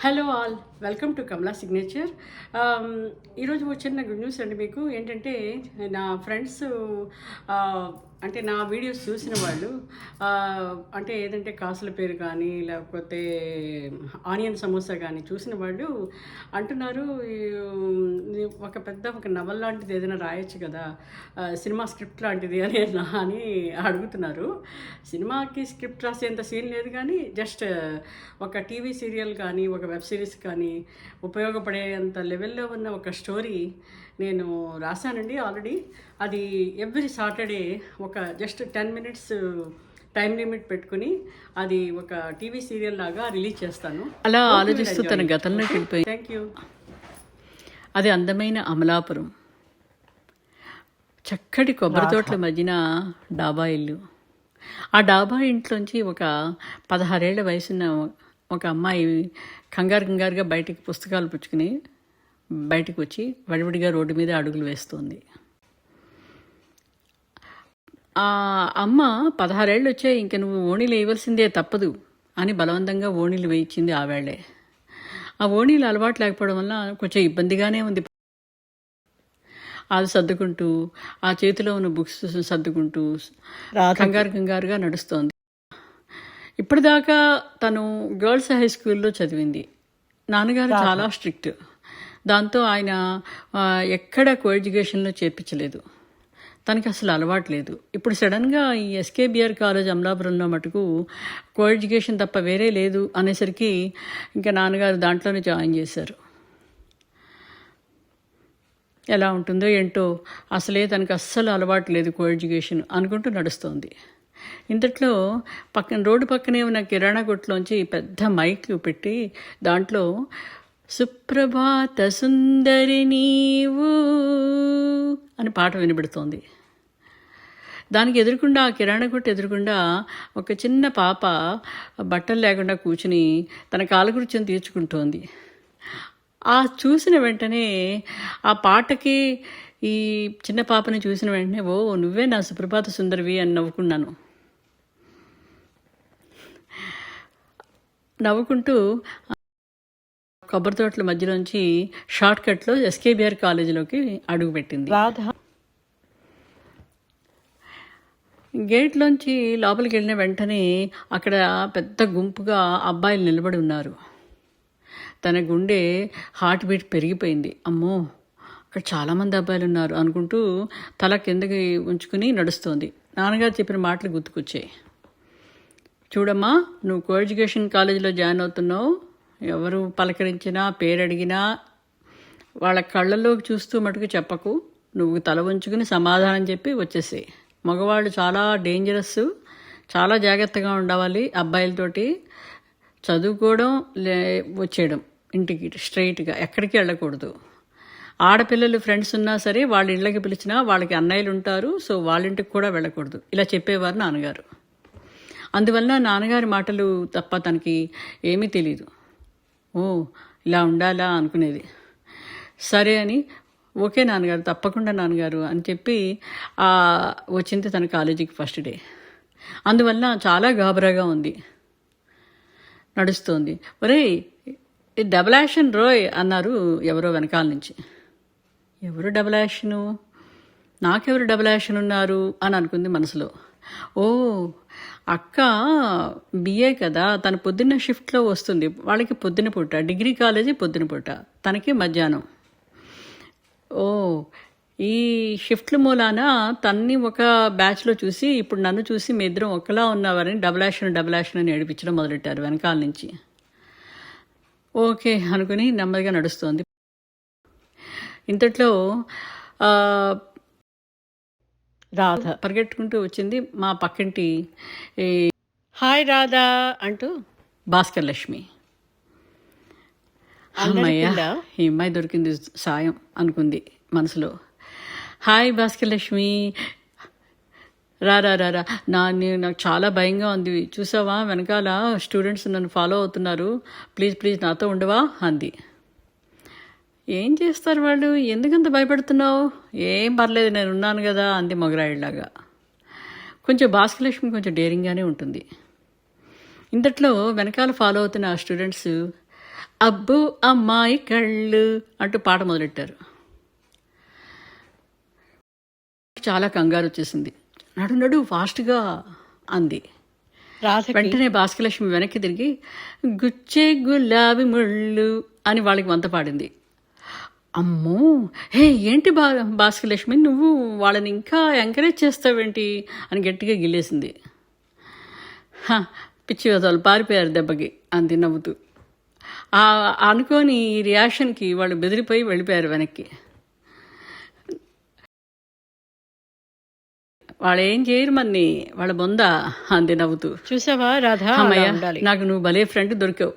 Hello all, welcome to Kamala signature. ఈరోజు వచ్చిన good news అండి. మీకు ఏంటంటే నా ఫ్రెండ్స్ అంటే నా వీడియోస్ చూసిన వాళ్ళు అంటే ఏదంటే కాసుల పేరు కానీ లేకపోతే ఆనియన్ సమోసా కానీ చూసిన వాళ్ళు అంటున్నారు, ఒక నవల్ లాంటిది ఏదైనా రాయొచ్చు కదా, సినిమా స్క్రిప్ట్ లాంటిది అని అడుగుతున్నారు. సినిమాకి స్క్రిప్ట్ రాసేంత సీన్ లేదు, కానీ జస్ట్ ఒక టీవీ సీరియల్ కానీ ఒక వెబ్ సిరీస్ కానీ ఉపయోగపడేంత లెవెల్లో ఉన్న ఒక స్టోరీ నేను రాశానండి ఆల్రెడీ. అది ఎవ్రీ సాటర్డే ఒక జస్ట్ 10 minutes టైం లిమిట్ పెట్టుకుని అది ఒక టీవీ సీరియల్ లాగా రిలీజ్ చేస్తాను. అలా ఆలోచిస్తూ తన గతంలోకి వెళ్ళిపోయి, థ్యాంక్ యూ. అది అందమైన అమలాపురం, చక్కటి కొబ్బరి తోటల మధ్యన డాబా ఇల్లు. ఆ డాబా ఇంట్లోంచి ఒక 16 ఏళ్ల వయసున్న ఒక అమ్మాయి కంగారుగా బయటికి పుస్తకాలు పుచ్చుకుని బయటకు వచ్చి వడివడిగా రోడ్డు మీద అడుగులు వేస్తుంది. ఆ అమ్మ 16 ఏళ్ళు వచ్చాయి, ఇంక నువ్వు ఓణీలు వేయవలసిందే తప్పదు అని బలవంతంగా ఓణీలు వేయించింది ఆవేళ్లే. ఆ ఓణీలు అలవాటు లేకపోవడం వల్ల కొంచెం ఇబ్బందిగానే ఉంది. అది సర్దుకుంటూ ఆ చేతిలో ఉన్న బుక్స్ సర్దుకుంటూ కంగారుగా నడుస్తోంది. ఇప్పటిదాకా తను గర్ల్స్ హై స్కూల్లో చదివింది. నాన్నగారు చాలా స్ట్రిక్ట్. దాంతో ఆయన ఎక్కడ కోఎడ్యుకేషన్లో చేర్పించలేదు. తనకి అసలు అలవాటు లేదు. ఇప్పుడు సడన్గా ఈ ఎస్కేబిఆర్ కాలేజ్ అమలాపురంలో మటుకు కోఎడ్యుకేషన్ తప్ప వేరే లేదు అనేసరికి ఇంకా నాన్నగారు దాంట్లోనే జాయిన్ చేశారు. ఎలా ఉంటుందో ఏంటో, అసలే తనకు అస్సలు అలవాటు లేదు కోఎడ్యుకేషన్ అనుకుంటూ నడుస్తోంది. ఇంతట్లో రోడ్డు పక్కనే ఉన్న కిరాణా కొట్టులోంచి పెద్ద మైక్ పెట్టి దాంట్లో సుప్రభాత సుందరి నీవు అని పాట వినబడుతోంది. దానికి ఎదురుకుండా, ఆ కిరాణా కొట్టు ఎదురుకుండా ఒక చిన్న పాప బట్టలు లేకుండా కూర్చుని తన కాలకృత్యం తీర్చుకుంటోంది. ఆ చూసిన వెంటనే, ఆ పాటకి ఈ చిన్న పాపని చూసిన వెంటనే, ఓ నువ్వే నా సుప్రభాత సుందరివి అని నవ్వుకుంటూ కొబ్బరి తోటల మధ్యలోంచి షార్ట్ కట్లో ఎస్కేబిఆర్ కాలేజీలోకి అడుగుపెట్టింది. గేట్లోంచి లోపలికి వెళ్ళిన వెంటనే అక్కడ పెద్ద గుంపుగా అబ్బాయిలు నిలబడి ఉన్నారు. తన గుండె హార్ట్ బీట్ పెరిగిపోయింది. అమ్మో, అక్కడ చాలామంది అబ్బాయిలు ఉన్నారు అనుకుంటూ తల కిందకి ఉంచుకుని నడుస్తోంది. నాన్నగారు చెప్పిన మాటలు గుర్తుకొచ్చాయి. చూడమ్మా, నువ్వు కోఎడ్యుకేషన్ కాలేజీలో జాయిన్ అవుతున్నావు. ఎవరు పలకరించినా, పేరు అడిగినా వాళ్ళ కళ్ళల్లోకి చూస్తూ మటుకు చెప్పకు. నువ్వు తల ఉంచుకుని సమాధానం చెప్పి వచ్చేసేయి. మగవాళ్ళు చాలా డేంజరస్, చాలా జాగ్రత్తగా ఉండవాలి అబ్బాయిలతోటి. చదువుకోవడం, వచ్చేయడం ఇంటికి స్ట్రైట్గా, ఎక్కడికి వెళ్ళకూడదు. ఆడపిల్లలు ఫ్రెండ్స్ ఉన్నా సరే వాళ్ళ ఇళ్ళకి పిలిచినా వాళ్ళకి అన్నయ్యలు ఉంటారు, సో వాళ్ళ ఇంటికి కూడా వెళ్ళకూడదు. ఇలా చెప్పేవారు నాన్నగారు. అందువల్ల నాన్నగారి మాటలు తప్ప తనకి ఏమీ తెలీదు. ఓ ఇలా ఉండాలా అనుకునేది. సరే అని, ఓకే నాన్నగారు, తప్పకుండా నాన్నగారు అని చెప్పి వచ్చింది తన కాలేజీకి ఫస్ట్ డే. అందువల్ల చాలా గాబరాగా ఉంది, నడుస్తోంది. ఒరేయ్, డబుల్ యాక్షన్ రోయ్ అన్నారు ఎవరో వెనకాల నుంచి. ఎవరు డబుల్ యాక్షను? నాకెవరు డబుల్ యాక్షన్ ఉన్నారు అని అనుకుంది మనసులో. ఓ, అక్క బిఏ కదా, తను పొద్దున్న షిఫ్ట్లో వస్తుంది. వాళ్ళకి పొద్దున పూట, డిగ్రీ కాలేజీ పొద్దున పూట, తనకి మధ్యాహ్నం. ఓ, ఈ షిఫ్ట్ల మూలాన తన్ని ఒక బ్యాచ్లో చూసి ఇప్పుడు నన్ను చూసి మీ ఇద్దరం ఒకలా ఉన్నావని డబుల్ యాక్షన్ అని ఏడిపించడం మొదలెట్టారు వెనకాల నుంచి. ఓకే అనుకుని నెమ్మదిగా నడుస్తోంది. ఇంతట్లో రాధ పరిగెట్టుకుంటూ వచ్చింది. మా పక్కింటి హాయ్ రాధా అంటూ భాస్కర్ లక్ష్మి. అమ్మయ్య, ఈ అమ్మాయి దొరికింది సాయం అనుకుంది మనసులో. హాయ్ భాస్కర్ లక్ష్మి, రారా నాకు చాలా భయంగా ఉంది. చూసావా, వెనకాల స్టూడెంట్స్ నన్ను ఫాలో అవుతున్నారు. ప్లీజ్ నాతో ఉండవా అంది. ఏం చేస్తారు వాళ్ళు, ఎందుకంత భయపడుతున్నావు? ఏం పర్లేదు, నేను ఉన్నాను కదా అంది మొగరాయిలాగా. కొంచెం భాస్కరలక్ష్మి కొంచెం డేరింగ్గానే ఉంటుంది. ఇంతట్లో వెనకాల ఫాలో అవుతున్న ఆ స్టూడెంట్స్, అబ్బు అమ్మాయి కళ్ళు అంటూ పాట మొదలెట్టారు. చాలా కంగారు వచ్చేసింది. నడు నడు ఫాస్ట్గా అంది. రాధకి వెంటనే భాస్కరలక్ష్మి వెనక్కి తిరిగి గుచ్చే గులాబీ ముళ్ళు అని వాళ్ళకి వంత పాడింది. అమ్మో, హే ఏంటి భాస్కరలక్ష్మి, నువ్వు వాళ్ళని ఇంకా ఎంకరేజ్ చేస్తావేంటి అని గట్టిగా గిల్లేసింది. "హ, పిచ్చి వదలు పారిపోయారు దెబ్బకి" అంది నవ్వుతూ. అనుకోని ఈ రియాక్షన్కి వాళ్ళు బెదిరిపోయి వెళ్ళిపోయారు వెనక్కి. వాళ్ళు ఏం చేయరు మన్ని, వాళ్ళ బొందా అంది నవ్వుతూ. చూసావా రాధ, అలా అమ్మయ్య, ఉండాలి. నాకు నువ్వు భలే ఫ్రెండ్ దొరికావు,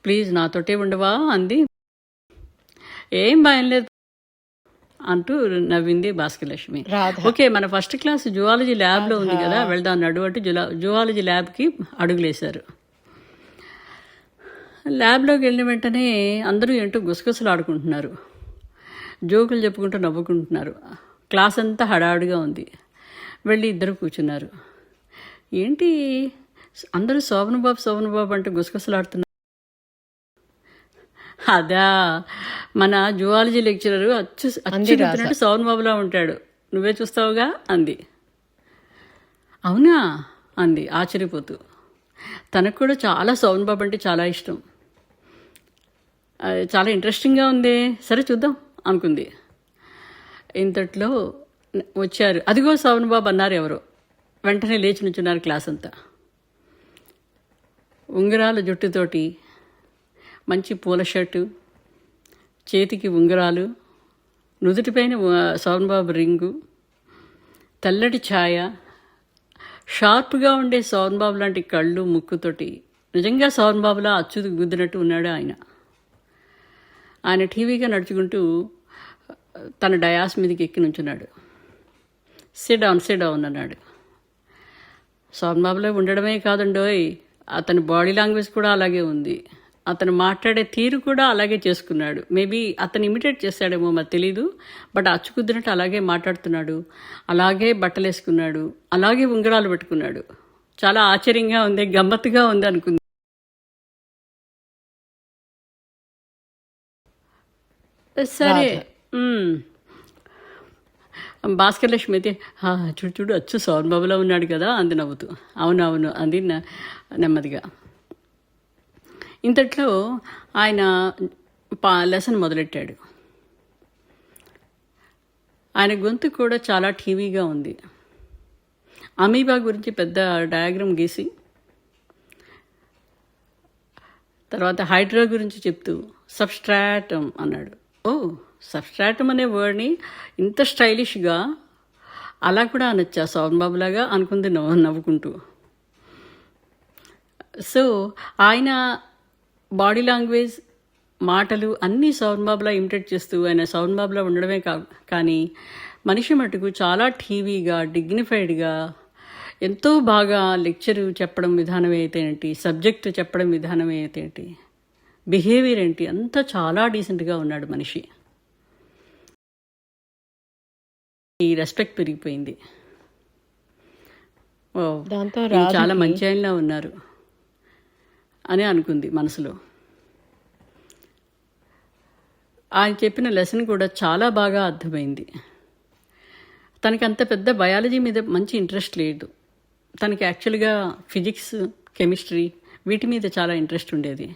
ప్లీజ్ నాతోటే ఉండవా అంది. ఏం భయం లేదు అంటూ నవ్వింది భాస్కరలక్ష్మి. రాధ ఓకే, మన ఫస్ట్ క్లాస్ జువాలజీ ల్యాబ్లో ఉంది కదా, వెళ్దాం నడు అంటూ జువాలజీ ల్యాబ్కి అడుగులేశారు. ల్యాబ్లోకి వెళ్ళిన వెంటనే అందరూ ఏంటో గుసగుసలు ఆడుకుంటున్నారు, జోకులు చెప్పుకుంటూ నవ్వుకుంటున్నారు. క్లాస్ అంతా హడావుడిగా ఉంది. వెళ్ళి ఇద్దరు కూర్చున్నారు. ఏంటి అందరూ శోభనబాబు అంటూ గుసగుసలాడుతున్నారు? అదా, మన జువాలజీ లెక్చరరు అచ్చు చూస్తున్నట్టు శోభనబాబులా ఉంటాడు, నువ్వే చూస్తావుగా అంది. అవునా అంది ఆశ్చర్యపోతూ. తనకు కూడా చాలా శోభనబాబు అంటే చాలా ఇష్టం. చాలా ఇంట్రెస్టింగ్గా ఉంది, సరే చూద్దాం అనుకుంది. ఇంతట్లో వచ్చారు. అదిగో శోభనబాబు అన్నారు ఎవరో. వెంటనే లేచి నుంచున్నారు క్లాస్ అంతా. ఉంగరాల జుట్టుతోటి, మంచి పూల షర్టు, చేతికి ఉంగరాలు, నుదుటిపైన శోభనబాబు రింగు, తెల్లటి ఛాయ, షార్ప్గా ఉండే శోభనబాబు లాంటి కళ్ళు ముక్కుతోటి, నిజంగా శోభనబాబులా అచ్చు గుద్దినట్టు ఉన్నాడు ఆయన. ఆయన టీవీగా నడుచుకుంటూ తన డయాస్ మీదకి ఎక్కి నుంచున్నాడు. సిట్ డౌన్ అన్నాడు. శోభనబాబులో ఉండడమే కాదండోయ్, అతని బాడీ లాంగ్వేజ్ కూడా అలాగే ఉంది. అతను మాట్లాడే తీరు కూడా అలాగే చేసుకున్నాడు. మేబీ అతను ఇమిటేట్ చేశాడేమో మరి తెలీదు, బట్ అచ్చుకుద్దినట్టు అలాగే మాట్లాడుతున్నాడు, అలాగే బట్టలు వేసుకున్నాడు, అలాగే ఉంగరాలు పెట్టుకున్నాడు. చాలా ఆశ్చర్యంగా ఉంది, గమ్మత్తుగా ఉంది అనుకుంది. సరే, భాస్కరలక్ష్మి అయితే చూడు అచ్చు శోభనబాబులో ఉన్నాడు కదా అంది నవ్వుతూ. అవునవును అంది నెమ్మదిగా. ఇంతట్లో ఆయన లెసన్ మొదలెట్టాడు. ఆయన గొంతు కూడా చాలా టీవీగా ఉంది. అమీబా గురించి పెద్ద డయాగ్రామ్ గీసి, తర్వాత హైడ్రా గురించి చెప్తూ సబ్స్ట్రాటమ్ అన్నాడు. ఓ, సబ్స్ట్రాటమ్ అనే వర్డ్ని ఇంత స్టైలిష్గా అలా కూడా అనొచ్చా శోభనబాబులాగా అనుకుంది నవ్వుకుంటూ. సో ఆయన బాడీ లాంగ్వేజ్, మాటలు అన్నీ శోభనబాబులా ఇమిటేట్ చేస్తూ ఆయన శోభనబాబులా ఉండడమే కానీ మనిషి మటుకు చాలా టీవీగా, డిగ్నిఫైడ్గా, ఎంతో బాగా లెక్చరు చెప్పడం విధానం అయితే ఏంటి, సబ్జెక్టు చెప్పడం విధానం అయితే ఏంటి, బిహేవియర్ ఏంటి, అంతా చాలా డీసెంట్గా ఉన్నాడు మనిషి. ఈ రెస్పెక్ట్ పెరిగిపోయింది. ఓ, దాంతో చాలా మంచి ఆయనలా ఉన్నారు అని అనుకుంది మనసులో. ఆయన చెప్పిన లెసన్ కూడా చాలా బాగా అర్థమైంది. తనకి అంత పెద్ద బయాలజీ మీద మంచి ఇంట్రెస్ట్ లేదు. తనకి యాక్చువల్గా ఫిజిక్స్, కెమిస్ట్రీ వీటి మీద చాలా ఇంట్రెస్ట్ ఉండేది.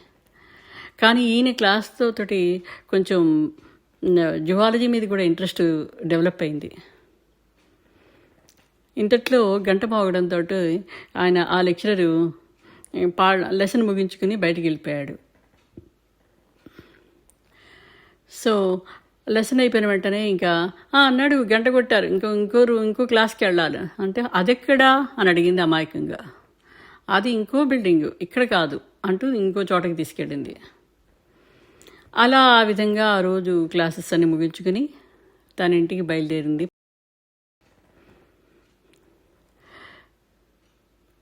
కానీ ఈయన క్లాస్తోటి కొంచెం జువాలజీ మీద కూడా ఇంట్రెస్ట్ డెవలప్ అయింది. ఇంతట్లో గంట మోగడంతో ఆయన ఆ లెక్చరరు లెసన్ ముగించుకుని బయటికి వెళ్ళిపోయాడు. సో లెసన్ అయిపోయిన వెంటనే ఇంకా అన్నాడు, గంట కొట్టారు, ఇంకో క్లాస్కి వెళ్ళాలి అంటే, అదెక్కడా అని అడిగింది అమాయకంగా. అది ఇంకో బిల్డింగు, ఇక్కడ కాదు అంటూ ఇంకో చోటకి తీసుకెళ్ళింది. అలా ఆ విధంగా ఆ రోజు క్లాసెస్ అన్ని ముగించుకుని తన ఇంటికి బయలుదేరింది.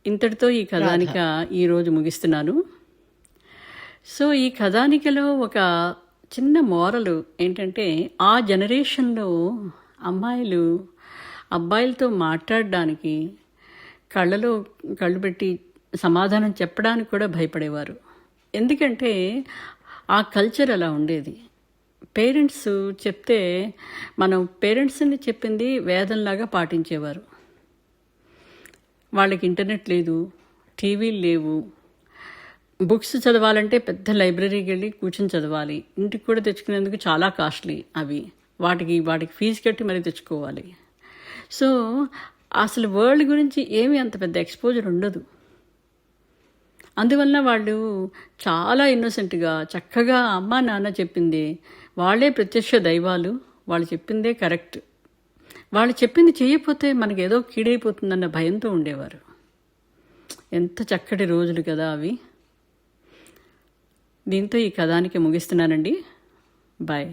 ఇంతటితో ఈ కథానిక ఈరోజు ముగిస్తున్నాను. సో ఈ కథానికలో ఒక చిన్న మోరలు ఏంటంటే, ఆ జనరేషన్లో అమ్మాయిలు అబ్బాయిలతో మాట్లాడడానికి కళ్ళు పెట్టి సమాధానం చెప్పడానికి కూడా భయపడేవారు. ఎందుకంటే ఆ కల్చర్ అలా ఉండేది. పేరెంట్స్ చెప్తే మనం పేరెంట్స్ని చెప్పింది వేదంలాగా పాటించేవారు. వాళ్ళకి ఇంటర్నెట్ లేదు, టీవీలు లేవు. బుక్స్ చదవాలంటే పెద్ద లైబ్రరీకి వెళ్ళి కూర్చొని చదవాలి. ఇంటికి కూడా తెచ్చుకునేందుకు చాలా కాస్ట్లీ అవి. వాటికి ఫీజు కట్టి మరీ తెచ్చుకోవాలి. సో అసలు వరల్డ్ గురించి ఏమీ అంత పెద్ద ఎక్స్పోజర్ ఉండదు. అందువల్ల వాళ్ళు చాలా ఇన్నోసెంట్గా చక్కగా అమ్మా నాన్న చెప్పింది, వాళ్ళే ప్రత్యక్ష దైవాలు, వాళ్ళు చెప్పిందే కరెక్ట్, వాళ్ళు చెప్పింది చేయకపోతే మనకి ఏదో కీడైపోతుందన్న భయంతో ఉండేవారు. ఎంత చక్కటి రోజులు కదా అవి. దీంతో ఈ కథానికి ముగిస్తున్నానండి. బాయ్.